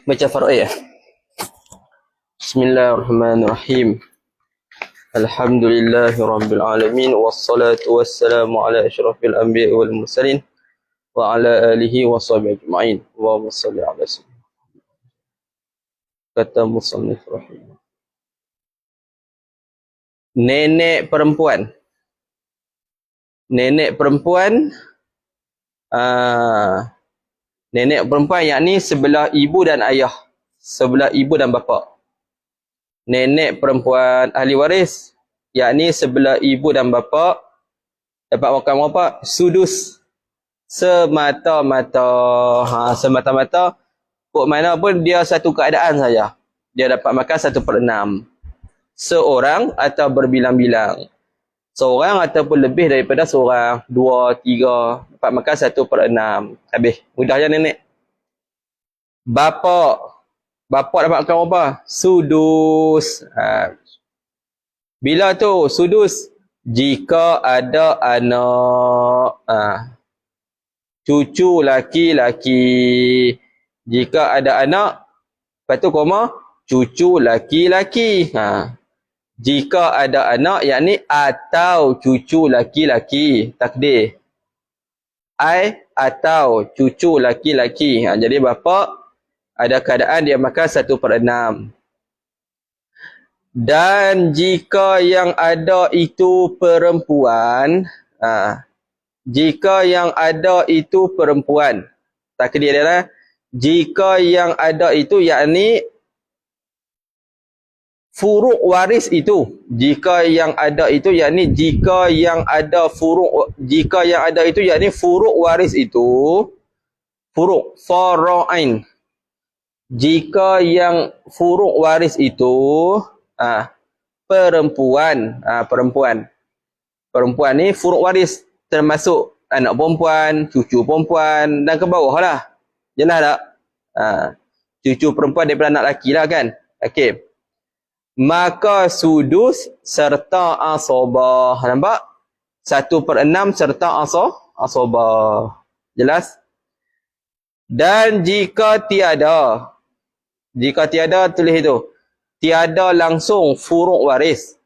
Baca Faroe ya. Bismillahirrahmanirrahim. Alhamdulillahirabbil alamin wassalatu wassalamu ala asyrafil anbiya'i wal mursalin wa ala alihi washabihi ajma'in. Allahumma shalli ala sayyidina. Kata musannif rahimah. Nenek perempuan. Nenek perempuan nenek perempuan yakni sebelah ibu dan ayah, sebelah ibu dan bapa. Nenek perempuan ahli waris yakni sebelah ibu dan bapa dapat makan berapa? Sudus. Semata-mata. Semata-mata kok mana pun dia satu keadaan saja. Dia dapat makan 1/6. Seorang atau berbilang-bilang. Seorang ataupun lebih daripada seorang, 2, 3, dapat makan 1/6. Habis. Mudahnya nenek. Bapa dapat makan apa? Sudus. Bila tu sudus? Jika ada anak. Cucu laki-laki. Jika ada anak, lepas tu koma, cucu laki-laki. Jika ada anak, yakni atau cucu laki-laki. Takdir. Atau cucu laki-laki. Jadi bapa ada keadaan dia makan 1/6. Dan jika yang ada itu perempuan, jika yang ada itu perempuan, takdir dia lah. Jika yang ada itu yakni furuk waris itu. Jika yang ada itu yakni jika yang ada itu yakni furuk waris itu. Furuk farain. Jika yang furuk waris itu perempuan, perempuan ni furuk waris termasuk anak perempuan, cucu perempuan dan ke bawah lah. Jelas tak? Cucu perempuan daripada anak lelaki lah kan. Okey. Maka sudus serta asabah. Nampak? 1/6 serta asabah. Jelas? Dan jika tiada tulis itu. Tiada langsung furuk waris.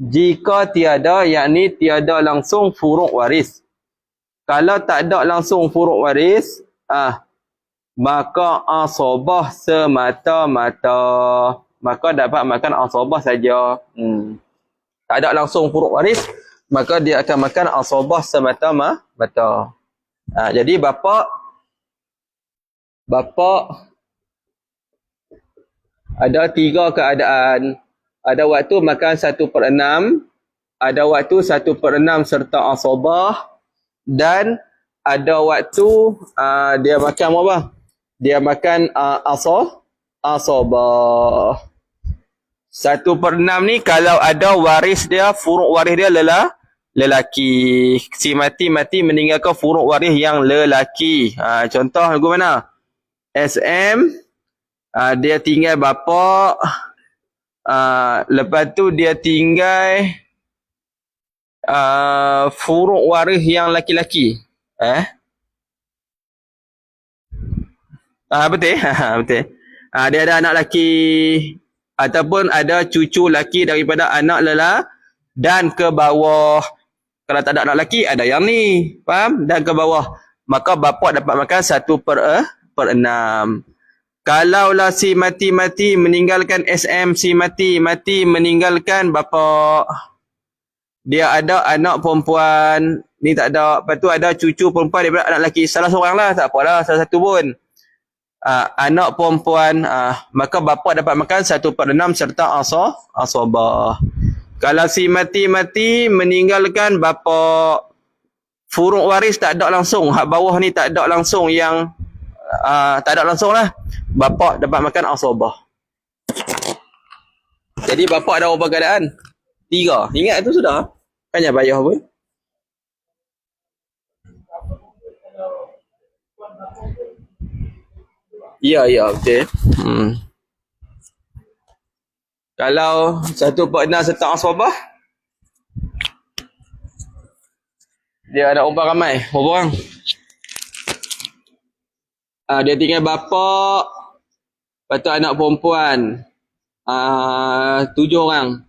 Jika tiada, yakni tiada langsung furuk waris. Kalau tak ada langsung furuk waris, maka asabah semata-mata. Maka dapat makan asabah saja. Tak ada langsung furuk waris, maka dia akan makan asabah semata-mata. Jadi bapa ada 3 keadaan. Ada waktu makan 1/6, ada waktu 1/6 serta asabah, dan ada waktu dia makan apa? Dia makan asabah. 1/6 ni kalau ada waris dia, furuk waris dia lelaki. Si mati meninggalkan furuk waris yang lelaki. Contoh lagu mana? SM, dia tinggal bapa, lepas tu dia tinggal furuk waris yang laki-laki. Betul? Betul. Dia ada anak lelaki ataupun ada cucu lelaki daripada anak dan ke bawah. Kalau tak ada anak lelaki, ada yang ni. Faham? Dan ke bawah. Maka bapa dapat makan 1/6. Kalaulah si mati meninggalkan SM, si mati meninggalkan bapa. Dia ada anak perempuan, ni tak ada. Lepas tu ada cucu perempuan daripada anak lelaki. Salah seorang lah, tak apalah, salah satu pun. Anak perempuan, maka bapa dapat makan 1/6 serta asabah. Kalau si mati meninggalkan bapa, furuk waris tak ada langsung. Hak bawah ni tak ada langsung yang tak ada langsung lah. Bapa dapat makan asabah. Jadi bapa ada berapa keadaan? 3. Ingat tu sudah? Kan jangan payah pun. Ya, betul. Kalau 1/6 serta asabah, dia ada umpah ramai. Berapa orang? Dia tinggal bapa, Lepas tu anak perempuan 7 orang.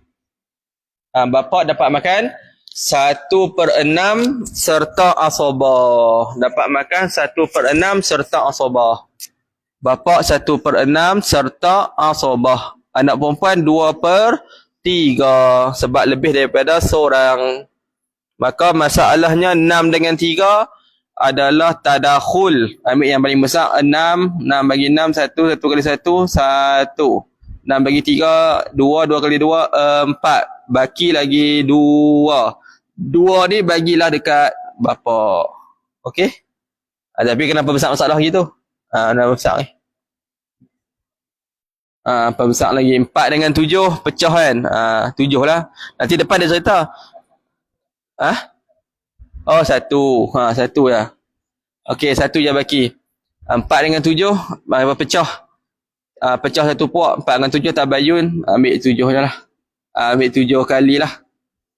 Bapa dapat makan 1/6 serta asabah. Dapat makan 1/6 serta asabah. Bapa 1/6 serta asabah. Anak perempuan 2/3 sebab lebih daripada seorang. Maka masalahnya 6 dengan 3 adalah tadakhul. Ambil yang paling besar 6. 6 bagi 6 1, 1 kali 1 1. 6 bagi 3 2, 2 kali 2 4. Baki lagi 2. 2 ni bagilah dekat bapa. Okey? Tapi kenapa besar masalah gitu? Kenapa besar ni? Apa besar lagi? 4 dengan 7 pecah kan? 7 lah. Nanti depan dia cerita. Oh, 1. 1 ya. Okey, 1 je baki. 4 dengan 7 pecah. Pecah 1 puak. 4 dengan 7 tabayun. Ambil 7 je lah. Ambil 7 kali lah.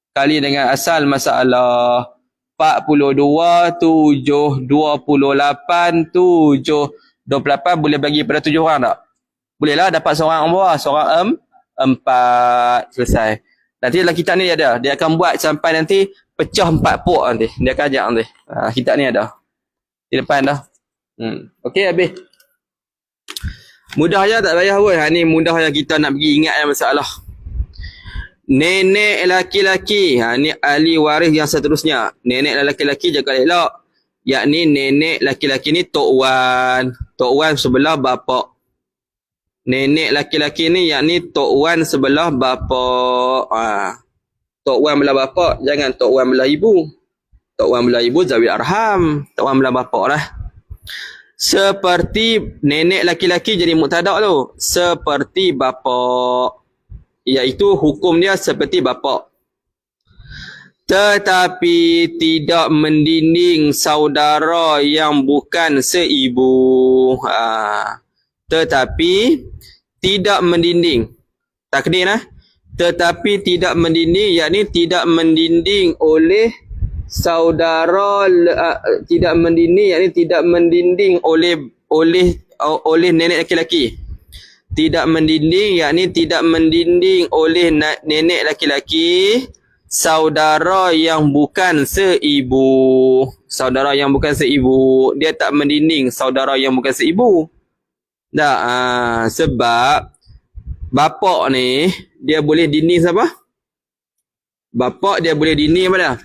Kali dengan asal masalah. 42, 7, 28, 7. 28 boleh bagi pada 7 orang tak? Boleh lah, dapat seorang bawah. Seorang 4. Selesai. Nanti dalam kitab ni dia ada. Dia akan buat sampai nanti pecah 4 puak nanti. Dia akan ajak nanti. Kitab ni ada. Di depan dah. Okey, habis. Mudah je, tak payah pun. Ni mudah je kita nak pergi ingat yang masalah. Nenek laki-laki. Ni ahli waris yang seterusnya. Nenek laki-laki jaga elok. Yakni nenek laki-laki ni Tok Wan. Tok Wan sebelah bapa. Nenek laki-laki ni yakni Tok Wan sebelah bapa. Tok Wan belah bapa. Jangan Tok Wan belah ibu. Tok Wan belah ibu zawil arham. Tok Wan belah bapa lah. Seperti nenek laki-laki jadi mubtada' tu. Seperti bapa. Iaitu hukum dia seperti bapa. Tetapi tidak mendinding saudara yang bukan seibu. Tetapi tidak mendinding. Takdir lah. Tetapi tidak mendinding, yakni tidak mendinding oleh saudara, tidak mendinding, yakni tidak mendinding oleh nenek laki-laki. Tidak mendinding, yakni tidak mendinding oleh nenek laki-laki saudara yang bukan seibu. Saudara yang bukan seibu, dia tak mendinding saudara yang bukan seibu. Tak, sebab bapak ni dia boleh dinding siapa? Bapak dia boleh dinding apa dah?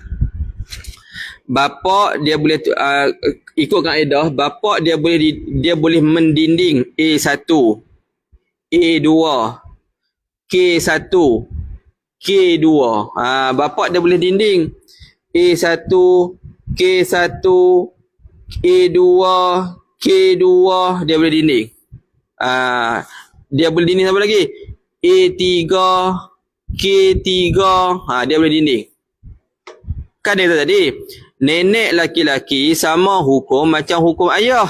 Bapak dia boleh ikut kaedah, bapak dia boleh mendinding A1, A2, K1, K2. Bapak dia boleh dinding A1, K1, A2, K2 dia boleh dinding. Dia boleh dinding apa lagi? A3, K3, dia boleh dinding. Kan dia tadi, nenek laki-laki sama hukum macam hukum ayah.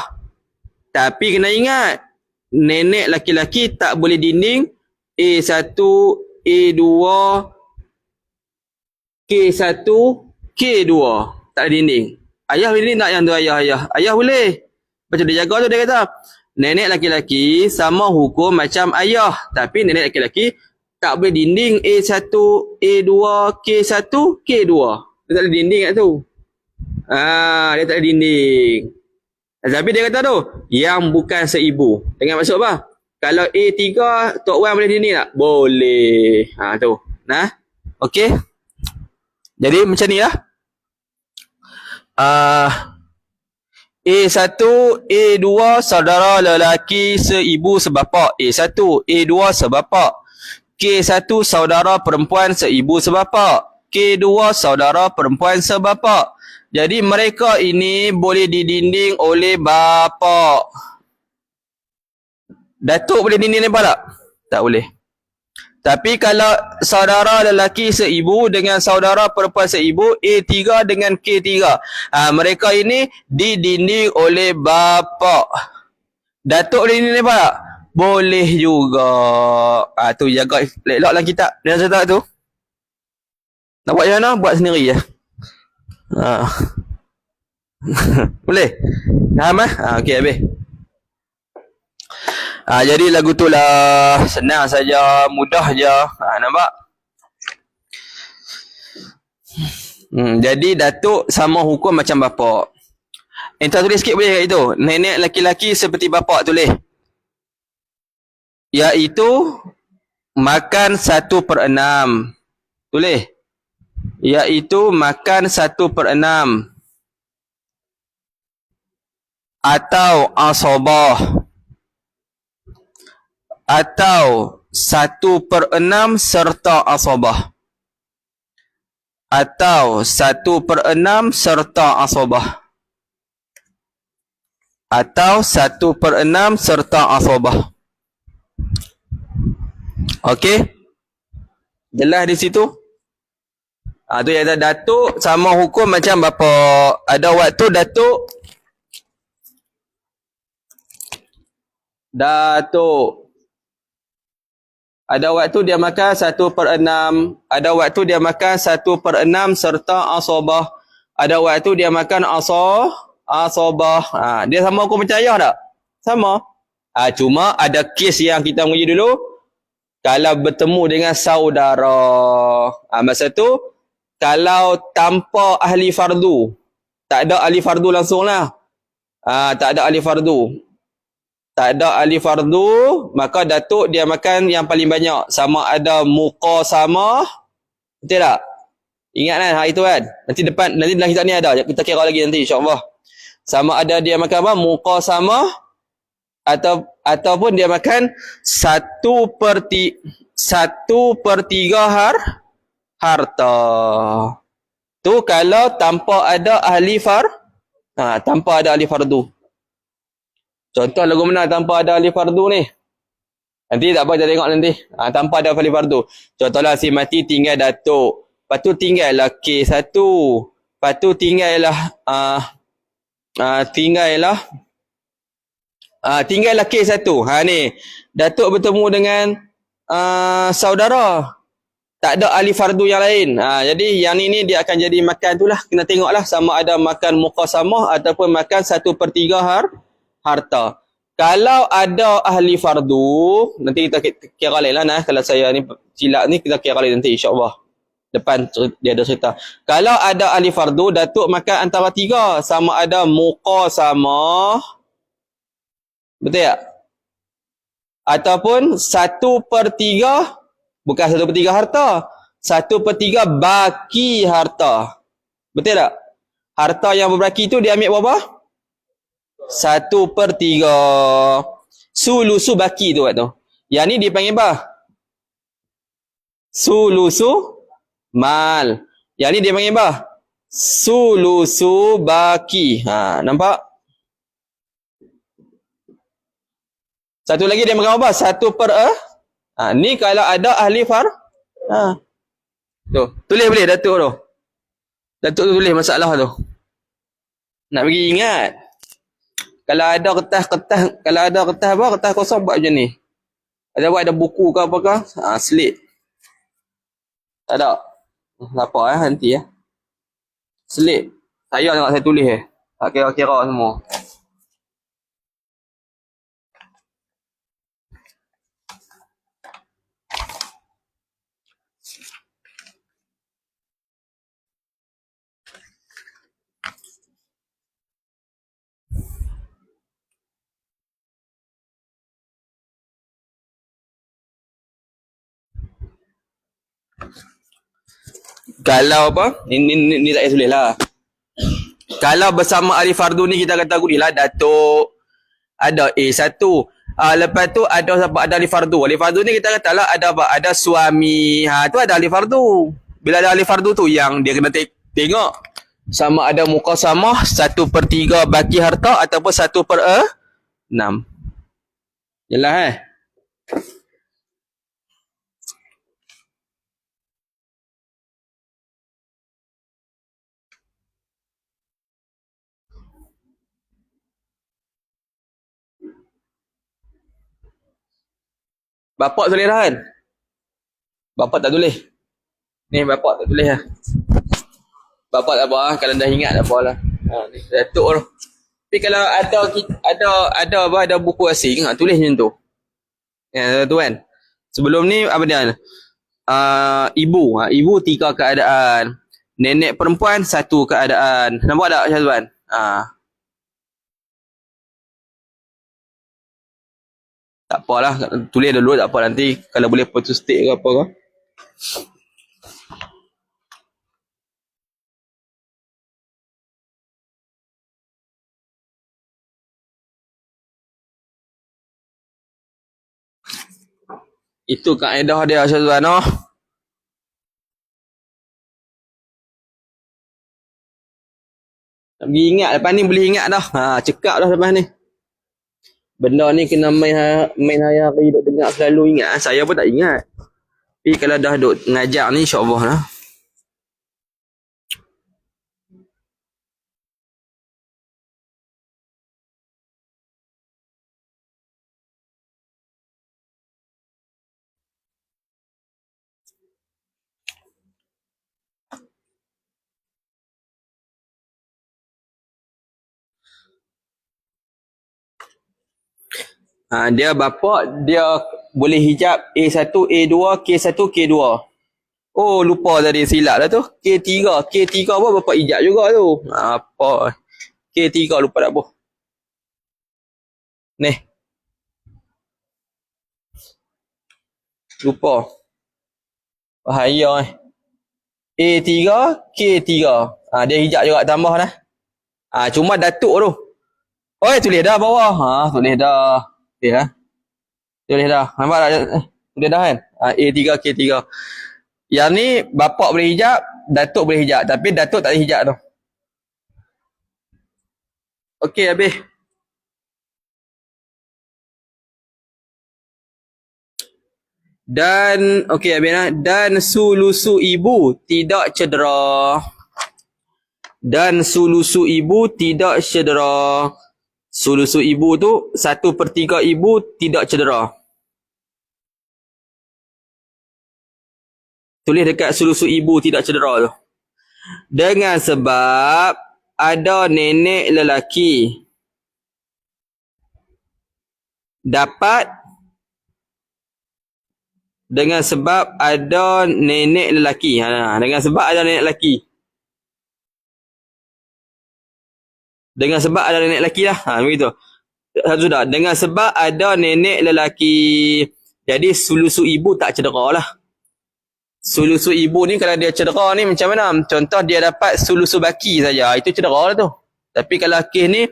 Tapi kena ingat, nenek laki-laki tak boleh dinding A1, A2, K1, K2. Tak ada dinding. Ayah boleh dinding tak yang tu ayah? Ayah boleh. Macam dia jaga tu, dia kata, nenek laki-laki sama hukum macam ayah. Tapi nenek laki-laki tak boleh dinding A1, A2, K1, K2. Dia tak ada dinding kat tu. Dia tak ada dinding. Tapi dia kata tu, yang bukan seibu. Dengan maksud apa? Kalau A3, Tok Wan boleh dinding tak? Boleh. Tu. Okey. Jadi macam ni lah. A1, A2 saudara lelaki seibu sebapa. A1, A2 sebapa. K1 saudara perempuan seibu sebapa. K2 saudara perempuan sebapa. Jadi mereka ini boleh didinding oleh bapa. Datuk boleh dinding mereka tak? Tak boleh. Tapi kalau saudara lelaki seibu dengan saudara perempuan seibu, A3 dengan K3. Mereka ini didinding oleh bapa. Datuk boleh dinding mereka tak? Boleh juga. Tu jaga elok lah kitab. Dia cerita tu. Nak buat macam mana? Buat sendiri je. Boleh? Faham ? Okey, habis. Jadi lagu tu lah senang saja, mudah je. Nampak? Jadi datuk sama hukum macam bapak. Entah tulis sikit boleh kat itu. Nenek laki-laki seperti bapak tulis. Iaitu makan 1/6. Tulis. Iaitu makan 1/6. Atau asabah. Atau 1/6 serta asabah. Atau 1/6 serta asabah. Atau 1/6 serta asabah. Okey? Jelas di situ? Tu yang ada datuk sama hukum macam bapak. Ada waktu Datuk. Ada waktu dia makan 1/6. Ada waktu dia makan 1/6 serta asabah. Ada waktu dia makan asabah. Dia sama hukum macam ayah tak? Sama. Cuma ada kes yang kita uji dulu. Kalau bertemu dengan saudara. Masa tu, kalau tanpa ahli fardu. Tak ada ahli fardu langsung lah. Tak ada ahli fardu. Tak ada ahli fardu, maka datuk dia makan yang paling banyak. Sama ada muka sama. Betul tak? Ingat kan hari tu kan? Nanti dalam kitab ni ada. Kita kira lagi nanti insyaAllah. Sama ada dia makan apa? Muka sama. Ataupun dia makan 1/3 harta. Tu kalau tanpa ada ahli tanpa ada ahli fardu. Contoh lagu mana tanpa ada ahli fardu ni? Nanti tak apa, kita tengok nanti. Tanpa ada ahli fardu. Contohlah si mati tinggal datuk. Lepas tu tinggallah K1. Lepas tu tinggallah K1. Ni. Datuk bertemu dengan saudara. Tak ada ahli fardu yang lain. Jadi yang ni dia akan jadi makan tu lah. Kena tengoklah sama ada makan muka sama ataupun makan 1/3 harta. Kalau ada ahli fardu, nanti kita kira lain lah. Kalau saya ni silap ni, kita kira lain nanti insyaAllah. Depan dia ada cerita. Kalau ada ahli fardu, datuk makan antara 3. Sama ada muka sama. Betul tak? Ataupun 1/3, bukan 1/3 harta. 1/3 baki harta. Betul tak? Harta yang berbaki tu dia ambil berapa? 1/3. Sulusu baki tu waktu. Yang ni dipanggil apa? Sulusu mal. Yang ni dia panggil apa? Sulusu baki. Nampak? Satu lagi dia makan apa? 1/. Ni kalau ada ahli tu. Tulis boleh datuk tu. Datuk tu tulis masalah tu. Nak bagi ingat. Kalau ada kertas kosong buat macam ni. Ada buku ke apakah? Selit. Tak ada. Lapar nanti Selit. Saya tengok saya tulis tak kira-kira semua. Kalau apa? Ni tak payah tulis lah. Kalau bersama ahli fardu ni kita kata gurilah datuk. Ada A1. Lepas tu ada siapa? Ada ahli fardu. Ahli fardu ni kita katalah ada apa? Ada suami. Tu ada ahli fardu. Bila ada ahli fardu tu yang dia kena tengok. Sama ada muka sama 1/3 baki harta ataupun 1/6. Jelas Bapak tulis dah kan? Bapak tak tulis. Ni bapak tak tulis lah. Bapak tak apa lah. Kalau dah ingat tak apa lah. Ni datuk tu. Tapi kalau ada buku asing, tulis macam tu. Ya, tu kan. Sebelum ni apa dia? Ibu. Ibu 3 keadaan. Nenek perempuan 1 keadaan. Nampak tak Syazwan? Tak apalah, tulis dulu tak apa, nanti kalau boleh putus stick ke apa ke. Itu kaedah dia Syazwan. Tak pergi ingat, lepas ni boleh ingat dah. Cekap dah lepas ni. Benda ni kena main hari duk dengar selalu ingat. Saya pun tak ingat. Tapi kalau dah duk ngajar ni insya-Allah lah. Dia bapa dia boleh hijab A1, A2, K1, K2. Oh, lupa tadi, silap lah tu. K3. K3 apa bapa hijab juga tu. Apa? K3 lupa tak apa. Ni. Lupa. Bahaya A3, K3. Dia hijab juga tambah dah. Cuma datuk tu. Oi, tulis dah bawah. Tulis dah. Tulis dah. Nampak tak? Tulis dah kan? A3, K3. Yang ni bapak boleh hijab, datuk boleh hijab. Tapi datuk tak boleh hijab tu. Okey, habis. Dan, okey habis lah. Dan sulusu ibu tidak cedera. Dan sulusu ibu tidak cedera. Sulusu ibu tu 1/3 ibu tidak cedera. Tulis dekat sulusu ibu tidak cedera tu. Dengan sebab ada nenek lelaki dapat, dengan sebab ada nenek lelaki. Dengan sebab ada nenek lelaki. Dengan sebab ada nenek lelaki lah. Begitu. Sudah. Dengan sebab ada nenek lelaki. Jadi sulusu ibu tak cedera lah. Sulusu ibu ni kalau dia cedera ni macam mana? Contoh dia dapat sulusu baki saja. Itu cedera lah tu. Tapi kalau kes ni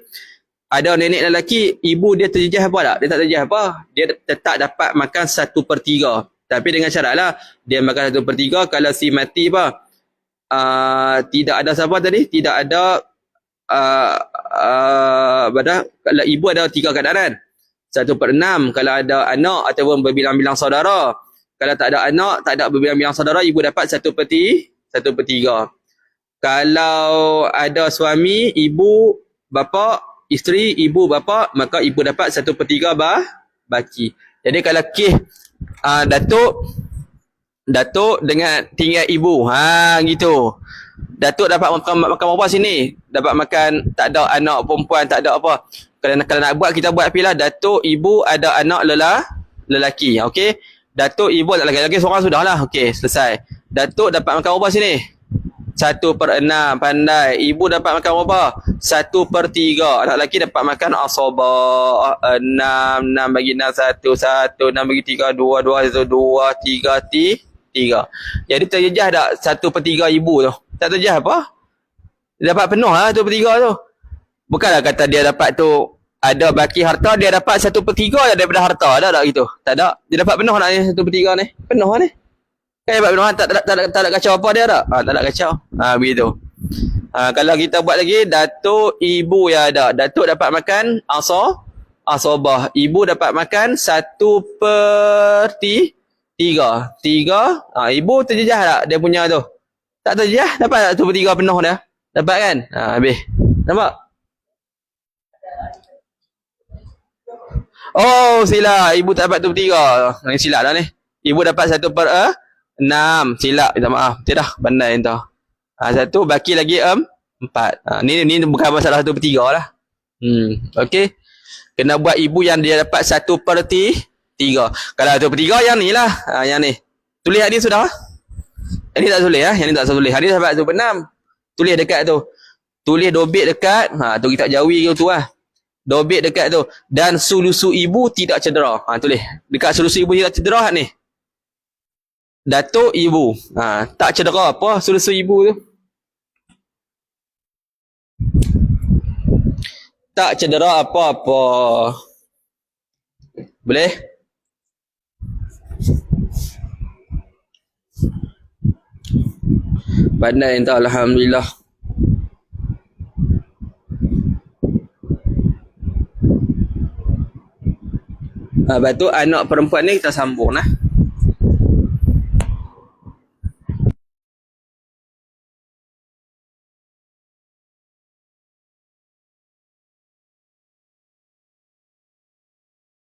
ada nenek lelaki, ibu dia terjejah apa tak? Dia tak terjejah apa. Dia tetap dapat makan 1/3. Tapi dengan syarat lah. Dia makan 1/3. Kalau si mati apa? Tidak ada siapa tadi? Tidak ada kalau ibu ada 3 keadaan. 1/6 kalau ada anak ataupun berbilang-bilang saudara. Kalau tak ada anak, tak ada berbilang-bilang saudara, ibu dapat 1/3. Kalau ada suami, ibu, bapa, isteri, ibu, bapa, maka ibu dapat 1/3 baki. Jadi kalau kes Datuk dengan tinggal ibu. Gitu. Datuk dapat makan berapa sini? Dapat makan, tak ada anak perempuan, tak ada apa. Kalau nak buat, kita buat pilih Datuk, ibu, ada anak lelaki. Okey. Datuk, ibu, tak lelaki seorang sudah lah. Okey, selesai. Datuk dapat makan berapa sini? 1/6. Pandai. Ibu dapat makan berapa? 1/3. Anak lelaki dapat makan asabah. 6 bagi 6, 1, 6 bagi 3, 2, 1, 2, 3, 3. Jadi terjejah tak 1/3 ibu tu? Tak terjejah apa? Dia dapat penuh lah 1/3 tu. Bukanlah kata dia dapat tu ada baki harta, dia dapat 1/3 daripada harta. Ada tak gitu? Tak ada. Dia dapat penuh nak ni 1/3 ni. Penuh ni. Kan dapat penuh, tak ada kacau apa dia tak? Tak ada kacau. Begitu. Kalau kita buat lagi, datuk, ibu yang ada. Datuk dapat makan asabah. Ibu dapat makan 1/3. 3. Ibu terjejah tak dia punya tu? Tak terjejah, dapat tak 1/3 penuh dah? Dapat kan? Habis. Nampak? Oh, silap. Ibu tak dapat 1/3. Ini silap dah ni. Ibu dapat 1/6. Silap. Minta maaf. Tidak. Pandai entah. 1 baki lagi 4. Ni bukan masalah 1/3 lah. Okey. Kena buat ibu yang dia dapat 1/3. 3. Kalau tu per 3 yang ni lah. Yang ni. Tulis hadis sudah? Yang ni tak tulis Yang ni tak tulis. Hadis sebab tu per 6. Tulis dekat tu. Tulis dobit dekat. Tu kita jawi tu lah. Dobit dekat tu. Dan sulusu ibu tidak cedera. Tulis. Dekat sulusu ibu tidak cedera ni. Datuk ibu. Tak cedera apa sulusu ibu tu. Tak cedera apa-apa. Boleh? Pandai entah, alhamdulillah. Lepas tu anak perempuan ni kita sambung lah.